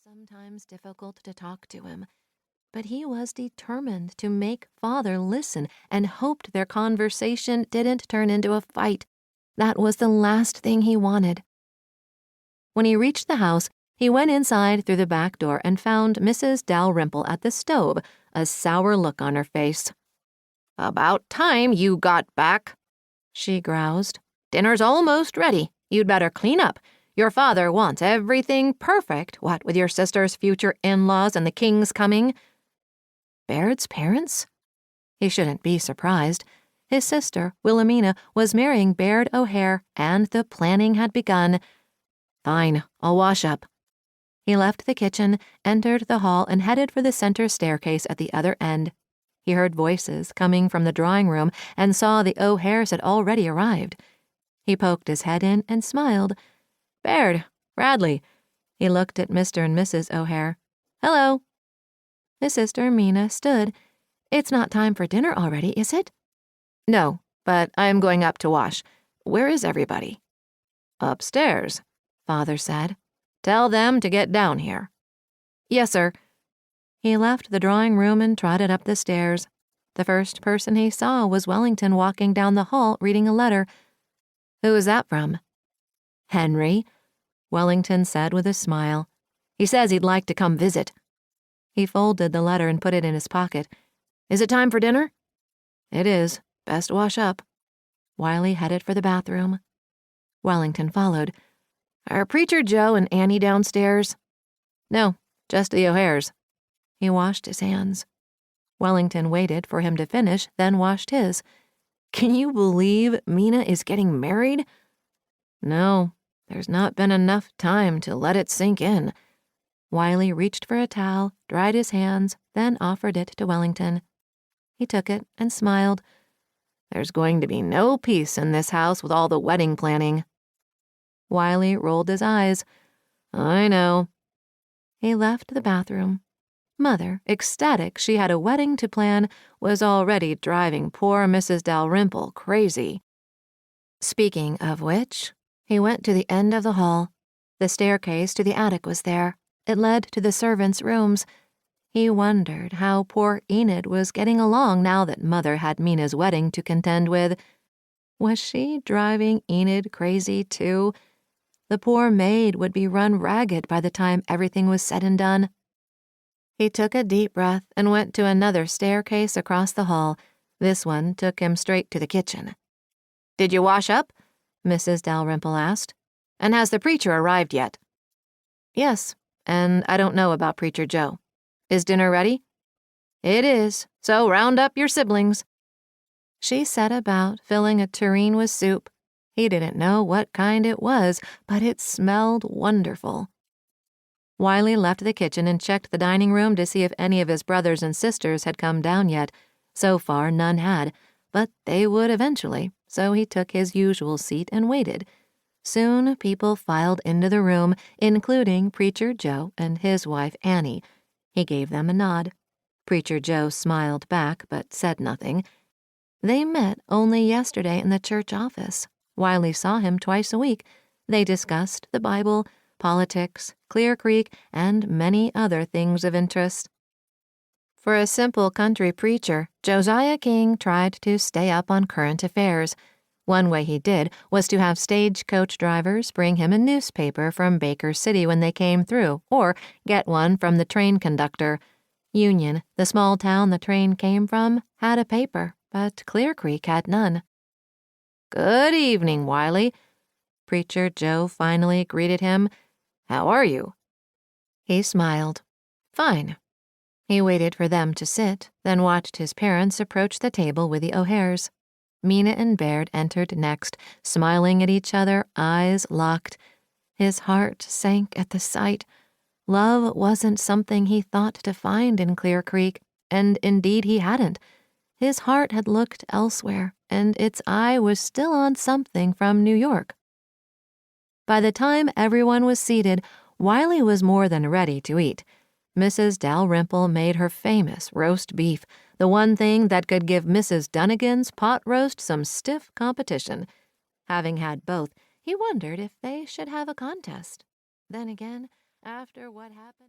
sometimes difficult to talk to him, but he was determined to make Father listen and hoped their conversation didn't turn into a fight. That was the last thing he wanted. When he reached the house, he went inside through the back door and found Mrs. Dalrymple at the stove, a sour look on her face. "About time you got back," she groused. "Dinner's almost ready. You'd better clean up. Your father wants everything perfect, what with your sister's future in-laws and the king's coming." Baird's parents? He shouldn't be surprised. His sister, Wilhemina, was marrying Baird O'Hare, and the planning had begun. "Fine, I'll wash up." He left the kitchen, entered the hall, and headed for the center staircase at the other end. He heard voices coming from the drawing room and saw the O'Hares had already arrived. He poked his head in and smiled. "Baird, Bradley." He looked at Mr. and Mrs. O'Hare. "Hello." His sister, Mina, stood. "It's not time for dinner already, is it?" "No, but I am going up to wash. Where is everybody?" "Upstairs," Father said. "Tell them to get down here." "Yes, sir." He left the drawing room and trotted up the stairs. The first person he saw was Wellington walking down the hall reading a letter. "Who is that from?" "Henry," Wellington said with a smile. "He says he'd like to come visit." He folded the letter and put it in his pocket. "Is it time for dinner?" "It is. Best wash up." Wiley headed for the bathroom. Wellington followed. "Are Preacher Joe and Annie downstairs?" "No, just the O'Hares." He washed his hands. Wellington waited for him to finish, then washed his. "Can you believe Mina is getting married?" "No, there's not been enough time to let it sink in." Wiley reached for a towel, dried his hands, then offered it to Wellington. He took it and smiled. "There's going to be no peace in this house with all the wedding planning." Wiley rolled his eyes. "I know." He left the bathroom. Mother, ecstatic she had a wedding to plan, was already driving poor Mrs. Dalrymple crazy. Speaking of which, he went to the end of the hall. The staircase to the attic was there. It led to the servants' rooms. He wondered how poor Enid was getting along now that Mother had Mina's wedding to contend with. Was she driving Enid crazy, too? The poor maid would be run ragged by the time everything was said and done. He took a deep breath and went to another staircase across the hall. This one took him straight to the kitchen. "Did you wash up?" Mrs. Dalrymple asked. "And has the preacher arrived yet?" "Yes, and I don't know about Preacher Joe. Is dinner ready?" "It is, so round up your siblings." She set about filling a tureen with soup. He didn't know what kind it was, but it smelled wonderful. Wiley left the kitchen and checked the dining room to see if any of his brothers and sisters had come down yet. So far, none had, but they would eventually, so he took his usual seat and waited. Soon, people filed into the room, including Preacher Joe and his wife Annie. He gave them a nod. Preacher Joe smiled back, but said nothing. They met only yesterday in the church office. Wiley saw him twice a week. They discussed the Bible, politics, Clear Creek, and many other things of interest. For a simple country preacher, Josiah King tried to stay up on current affairs. One way he did was to have stagecoach drivers bring him a newspaper from Baker City when they came through, or get one from the train conductor. Union, the small town the train came from, had a paper, but Clear Creek had none. "Good evening, Wiley." Preacher Joe finally greeted him. "How are you?" He smiled. "Fine." He waited for them to sit, then watched his parents approach the table with the O'Hares. Mina and Baird entered next, smiling at each other, eyes locked. His heart sank at the sight. Love wasn't something he thought to find in Clear Creek, and indeed he hadn't. His heart had looked elsewhere, and its eye was still on something from New York. By the time everyone was seated, Wiley was more than ready to eat. Mrs. Dalrymple made her famous roast beef, the one thing that could give Mrs. Dunnigan's pot roast some stiff competition. Having had both, he wondered if they should have a contest. Then again, after what happened...